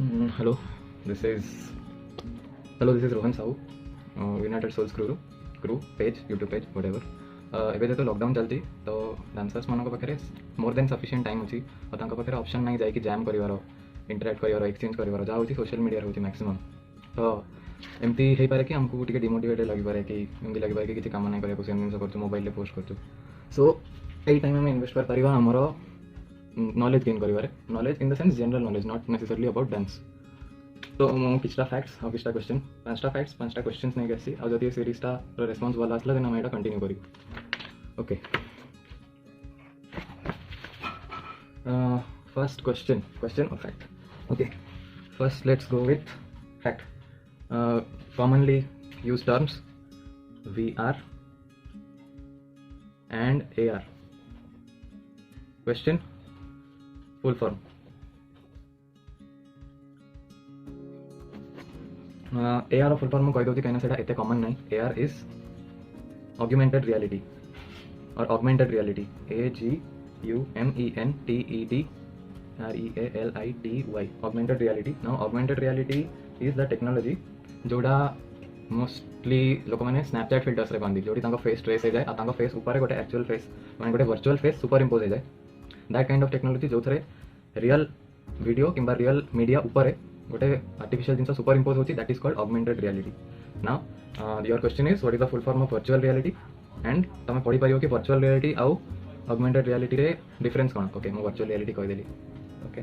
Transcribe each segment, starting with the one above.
Hello, this is this is Rohan Sahu, United Souls crew page, YouTube page, whatever. ଏବେ ଯେହେତୁ lockdown ଚାଲିଛି ତ ଡାନ୍ସର୍ସମାନଙ୍କ ପାଖରେ ମୋର୍ ଦେନ୍ ସଫିସିଏଣ୍ଟ ଟାଇମ୍ ଅଛି ଆଉ ତାଙ୍କ ପାଖରେ ଅପସନ୍ ନାହିଁ ଯାଇକି ଜାମ୍ କରିବାର, ଇଣ୍ଟରାକ୍ଟ କରିବାର, ଏକ୍ସଚେଞ୍ଜ କରିବାର, ଯାହା ହେଉଛି ସୋସିଆଲ ମିଡ଼ିଆରେ ହେଉଛି ମ୍ୟାକ୍ସିମମ୍। ତ ଏମିତି ହେଇପାରେ କି ଆମକୁ ଟିକେ ଡିମୋଟିଭେଟ୍ ଲାଗିପାରେ କି ଏମିତି ଲାଗିପାରେ କି କିଛି କାମ ନାହିଁ କରିବାକୁ, ସେମ୍ ଜିନିଷ କରୁଛୁ, ମୋବାଇଲରେ ପୋଷ୍ଟ କରୁଛୁ। ସୋ ଏଇ ଟାଇମ୍ ଆମେ ଇନଭେଷ୍ଟ କରିପାରିବା ଆମର नॉलेज गेन करिवारे, knowledge in the sense general knowledge, not necessarily about dance. तो मो किछटा फैक्ट्स और किछटा क्वेश्चन, पांचटा फैक्ट्स पांचटा क्वेश्चंस नहीं गसी आ जदी सीरीजटा रेस्पॉन्स वाला आसला देन हम एटा कंटिन्यू करी। ओके, फर्स्ट क्वेश्चन और fact. Okay, first let's go with fact. Commonly used terms VR and AR। Question full form. AR full form कही दूसरी कहीं एत कॉमन नहीं। AR इज ऑग्यूमेंटेड रियलिटी और augmented reality, AGUMENTED augmented reality. Now augmented reality is the technology जोड़ा mostly लोक मैंने Snapchat filters रे पाती, जोड़ी फेस ट्रेस हो जाए और फेस ऊपर गोटे एक्चुअल फेस मैंने गोटे वर्चुअल फेस सुपर इम्पोज हो जाए। दैट काइंड ऑफ टेक्नोलॉजी जो थे रियल वीडियो कि रियल मीडिया उपर गोटे आर्टिफिशियल जिन सुपर इम्पोज होती, that is called augmented reality. Now your question is what is the full form of virtual reality and तुम पढ़ी पार कि वर्चुअल रियलिटी आउ ऑगमेंटेड रियलिटी रे डिफरेंस कौन। ओके, मैं वर्चुअल रियलिटी कहीदेली। Okay,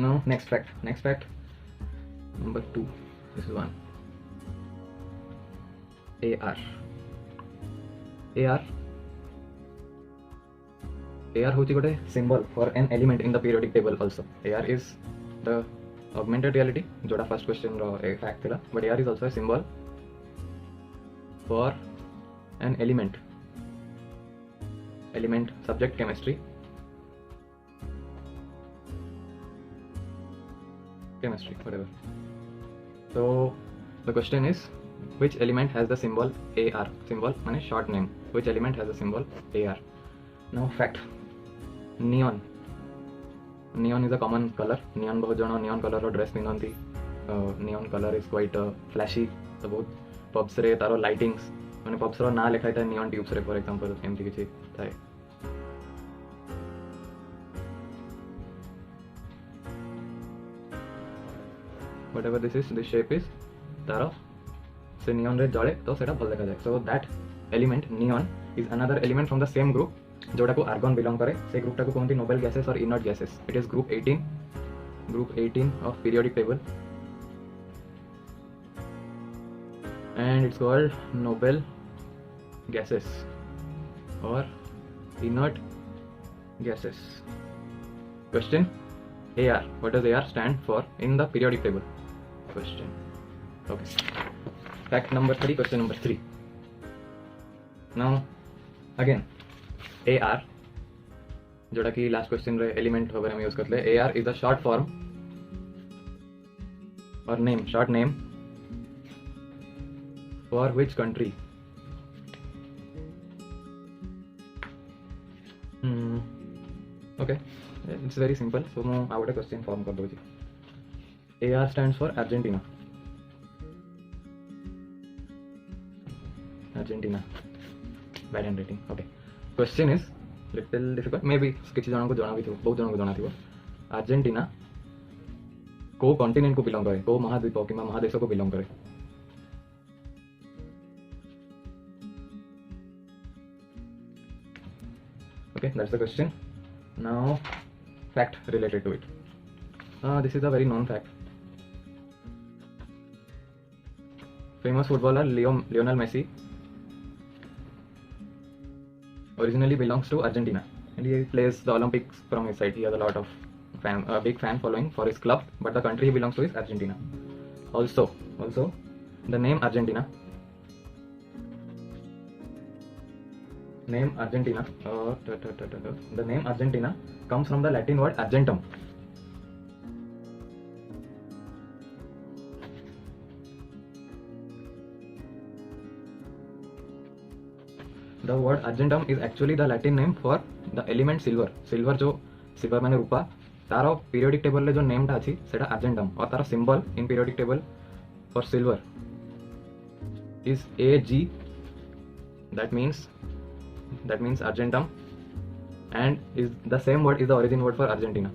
now next fact number 2, this is 1। AR होची गोटे symbol for an element in the periodic table also. AR is the augmented reality जोड़ा फर्स्ट क्वेश्चन रो fact थिला, but AR is also a symbol for an element subject chemistry whatever। So the question is which element has the symbol AR? Symbol माने short name, which element has the symbol AR? Now fact, neon is a common color। neon बहुत जन neon color रो dress पिंधती। neon color is quite flashy, तो बहुत pubs रे तारो lightings माने pubs रो ना लिखा था neon ट्यूब्स रे फॉर एग्जांपल, एमती किछि थाए। whatever this shape is तारो से neon रे जळे तो सेटा भल देखा जाए। so that element neon is another element from the same group जोड़ा को आर्गन बिलोंग करे। से ग्रुप टाको कहते नोबेल गैसेस और inert gases. It is group 18 of periodic table and it's called noble gases और inert gases. Question AR, what does AR stand for in the periodic table? Question. Okay, fact number 3, question number 3। now again AR जोड़ा कि last question रे element वगैरह में use करते हैं। AR is the short form और name, short name for which country? Okay, it's very simple. So मैं आ गोटे क्वेश्चन फॉर्म कर दूसरी। AR stands for Argentina. Bad handwriting. Okay, question is little difficult maybe, किसी जन को जना भी थो, बहुत जन को जना थी। अर्जेंटीना को कॉन्टिनेंट को बिलोंग करे, को महाद्वीप कि महादेश को बिलोंग करे? Okay, that's the question. Now fact related to it. This is a very known fact. Famous footballer Lionel Messi originally belongs to Argentina and he plays the Olympics from his side. He has a lot of big fan following for his club, but the country he belongs to is Argentina. Also the name Argentina the name Argentina comes from the Latin word argentum. The word argentum is actually the Latin name for the element silver। Silver जो silver माने रूपा तार periodic table रे जो नेमटा अच्छी सेटा argentum और तार symbol in periodic table for silver is AG. that means argentum, and is the same word is the origin word for Argentina.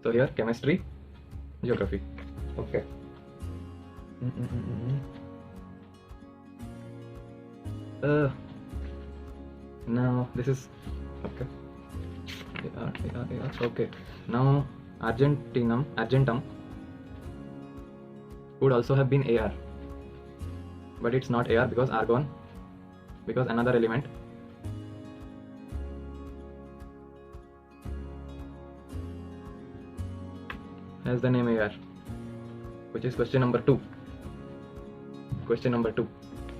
So here chemistry, geography. Okay. Now this is okay. Okay. Now argentum could also have been AR, but it's not AR because argon, because another element has the name AR, which is question number 2.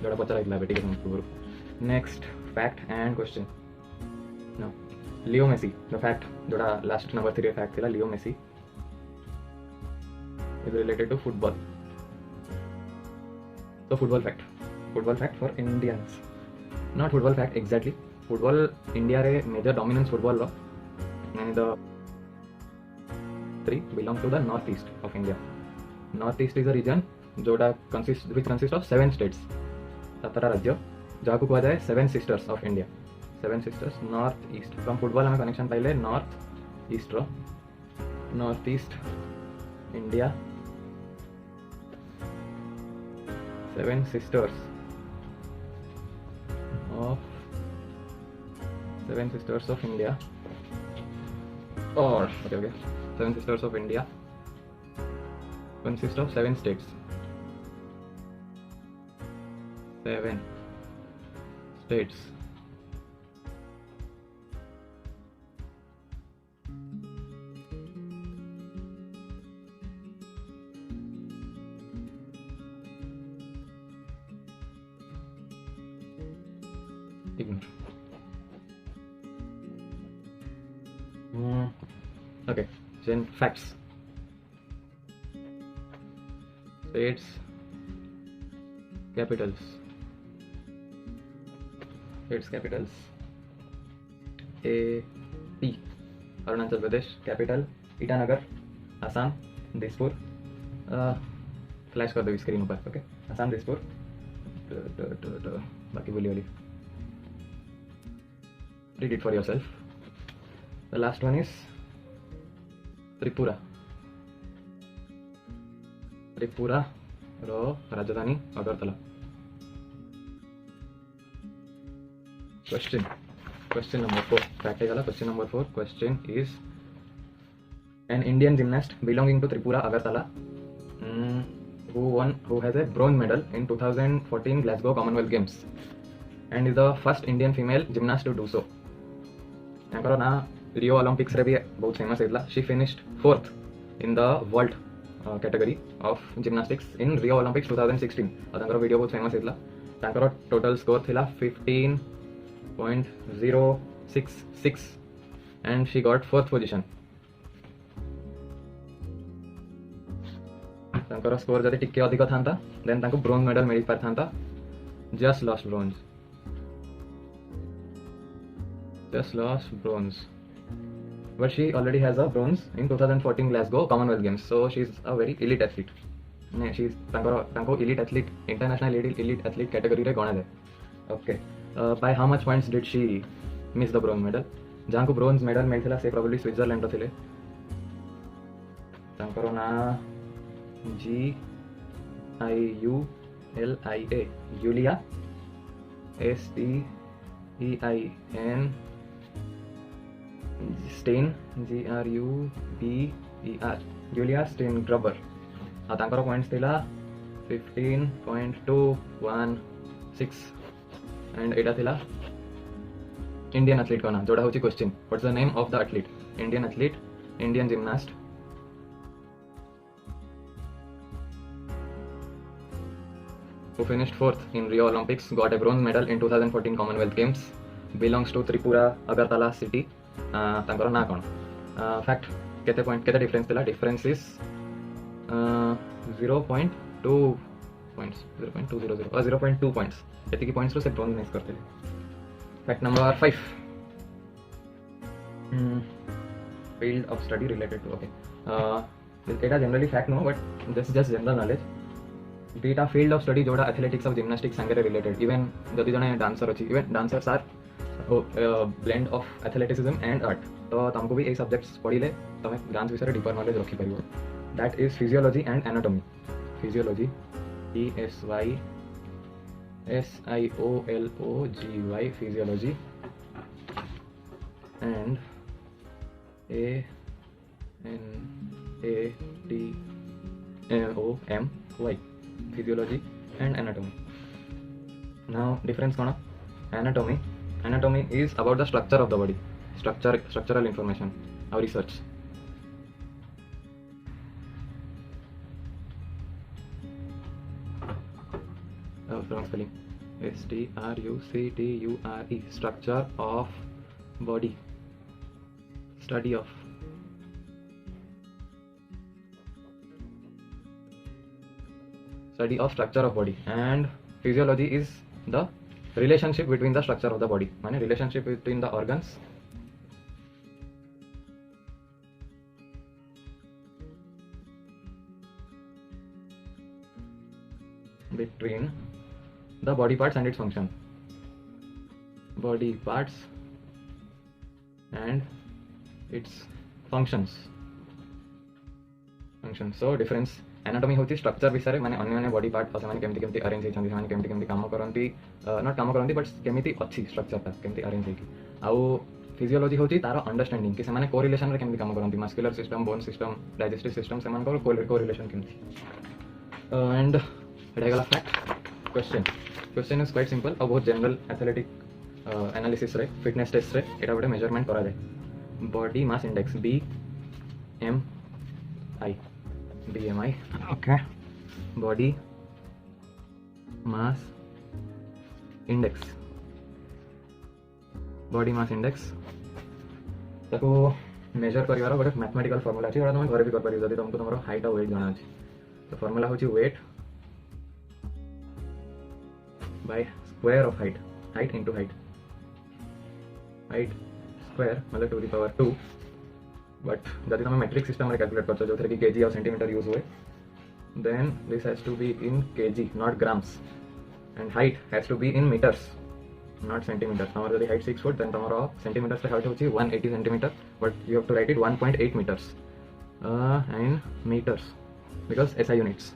जोड़ा पचा रहा है ठीक है. Next fact and question. No, Leo Messi, the fact जोड़ा last number 3 fact थी Leo Messi is related to football. So football fact for Indians, not football fact exactly. Football India रे major dominance football row, and the 3 belong to the northeast of India. Northeast is a region जोड़ा which consists of 7 states, 17 राज्य, जहाँ को कहा जाए 7 sisters of India. 7 sisters north east. From football हमें connection पाइले north east row, north east India, 7 sisters of India, or okay, 7 sisters of India consist of 7 states. 7 states. Ignore. Okay, then facts. States, capitals. AP, Arunachal Pradesh. Capital Itanagar. Assam, Dispur. Flash कर दो screen ऊपर. Okay, Assam, Dispur. बाकी बोली. Read it for yourself. The last one is Tripura. Tripura ro Rajdhani Agartala. Question number 4. Practical question number 4. Question is, an Indian gymnast belonging to Tripura Agartala who has a bronze medal in 2014 Glasgow Commonwealth Games and is the first Indian female gymnast to do so. तांकर ना Rio Olympics रे भी बहुत famous है. She finished 4th in the world category of gymnastics in Rio Olympics 2016 और तांकर video बहुत famous है. तांकर टोटल स्कोर थिला 15.066 and she got 4th position. तांकर स्कोर जदि टिके अधिक थांता देन तांको ब्रोंज मेडल मिल पारथांता. Just lost bronze, but she already has a bronze in 2014 Glasgow Commonwealth Games, so she's a very elite athlete. She's tanko elite athlete, international elite athlete category re gona jae. Okay, by how much points did she miss the bronze medal? जहाँ को bronze medal मिलथिला से probably Switzerland रो थिले. तांकर ना GIULIA, Julia, STEIN, Stein, GRUBER, Julia Steingruber. तांकर points थिला 15.216 and एटा थिला Indian athlete कोना जोड़ा होची question. What's the name of the athlete? Indian athlete, Indian gymnast who finished 4th in Rio Olympics, got a bronze medal in 2014 Commonwealth Games, belongs to Tripura Agartala city. तांकर ना कोन fact केते point केते difference थिला? Difference is 0.2 points, 0.200 or 0.2 points. एति की points रो से bronze miss करते. Fact number 5. field of study related to, okay, এটা generally fact no, but this is just general knowledge. ଦୁଇଟା field of study जोड़ा athletics और gymnastics ସାଙ୍ଗରେ related, even ଯଦି ଜଣେ dancer ଅଛି, even dancers are blend of athleticism and art, तो तुमको भी ये subjects पढ़िले तुम डांस विषय deeper knowledge रखी पारिबो. That is physiology and anatomy. Physiology, PSYSIOLOGY, physiology, and ANATOMY, physiology and anatomy. Now difference kona? Anatomy is about the structure of the body, structural information, our research. From spelling, STRUCTURE, structure of body, study of. Study of structure of body. And physiology is the relationship between the structure of the body, माने relationship between the organs, between the body parts and its function, body parts and its functions. So difference, anatomy होती structure विषय माने अन्य अन्य body part से माने केमती केमती arrange होइछन्ती, माने केमती केमती काम करंती, not काम करंती but केमती अच्छी structure ता केमती arrange होइकी. आउ physiology होती तारो understanding कि से माने correlation रे केमती काम करंती, muscular system, bone system, digestive system से माने correlation केमती. And regular fact. Question is quite simple और बहुत general athletic analysis रे, fitness test रे एटा गोटे measurement करा जाए. Body mass index, BMI, okay. Body mass index ताको मेजर करिवार गोटे मैथमेटिकल फॉर्मूला अछि, तुम घर भी कर पारियो जदि तुमको तुमरो हाइट और वेट जाना अछि. तो फॉर्मूला होछि weight by square of height into height square मतलब 2 to the power 2. बट जब तुम मेट्रिक सिस्टम में कैलकुलेट करते जो कि केजी और सेंटीमीटर यूज हुए, then this has to be in KG not grams, and height has to be in metres not centimetre. तुम जब हाइट 6 फुट देन तुम सेंटीमीटर से हाइट होची 180 centimetre, but you have to write it 1.8 metres and metres because SI units.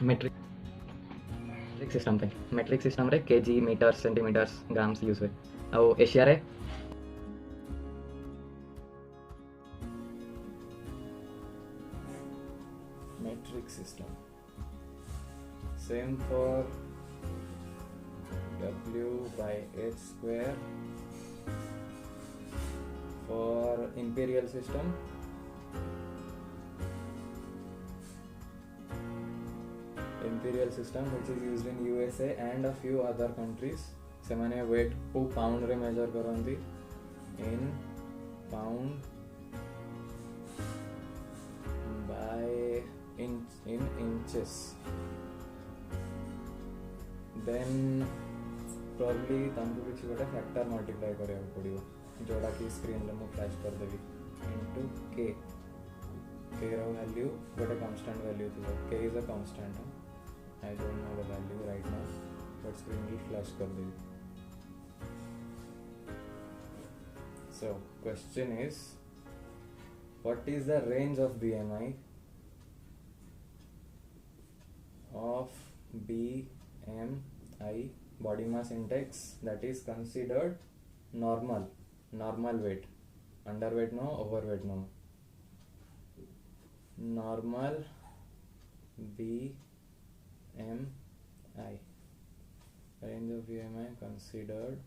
Metric system रे KG metres centimetres grams use हुए. और Asia रे metric system, same for W by H square. For imperial system, which is used in USA and a few other countries, semane weight को pound रे measure करंती in pound by in inches. Then probably तुमको किसी गोटे factor multiply करिया पड़िबो, जोड़ा की screen रे मु फ्लैश कर देबी इनटू k. k रो वैल्यू गोटे कांस्टेंट वैल्यू थिबो. k is a constant. I don't know the value right now, but screen will flash कर देबी. So question is, what is the range of BMI of BMI, body mass index, that is considered normal weight, underweight no, overweight no, normal BMI, range of BMI considered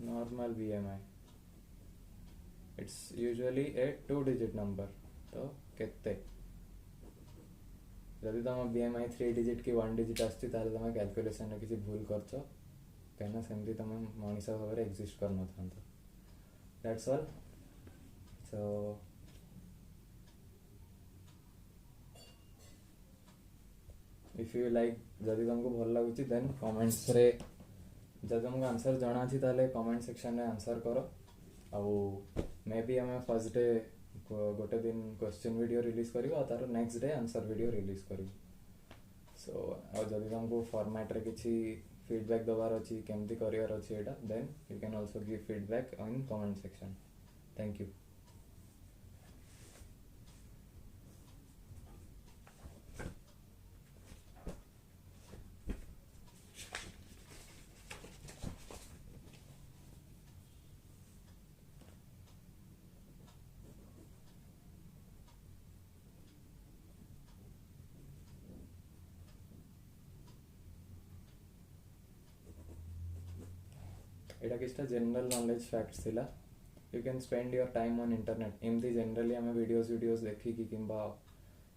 normal BMI. It's usually a 2-digit number. तो केते जदि तुम BMI 3 digit की 1 digit आछी ताले तुम calculation रे किसी भूल करछो, कहना सेमती तुम मनीष भाव में एक्जिस्ट कर न था. That's all. So if you like, जदि तुमको भल लगुची देन कमेंट्स रे जब तुमको आंसर जाना अच्छी ताले कमेंट सेक्शन में आंसर करो आउ मे बी आम फर्स्ट डे गोटे दिन क्वेश्चन वीडियो रिलीज कर तार next day answer video release कर सो जब तुमको फॉर्मेट रे किसी फीडबैक दबार अच्छी केमती करियर अच्छी एटा then you can also give feedback in comment section thank you एटा किछटा जनरल नॉलेज फैक्ट्स थिला you can spend your time on internet एमती जनरली आम वीडियोस देखिकी किंबा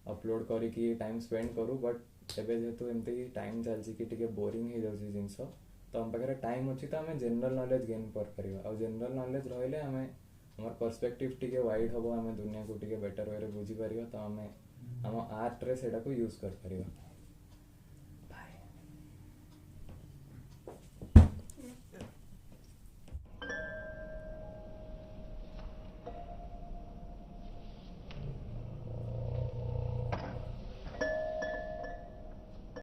अपलोड करिकी टाइम स्पेंड करूँ बट एबे जेहेतु एमती टाइम चलची कि टिके बोरिंग हो जाउची जिंस तो आम पाखे टाइम अच्छी तो आम जनरल नॉलेज गेन कर आ जनरल नॉलेज रहिले आम आम पर्सपेक्टिव टिके वाइड हम आम दुनिया को टिके बेटर वे बुझी पार तो आम आम आर्ट रे सेटा को यूज कर पारिबा।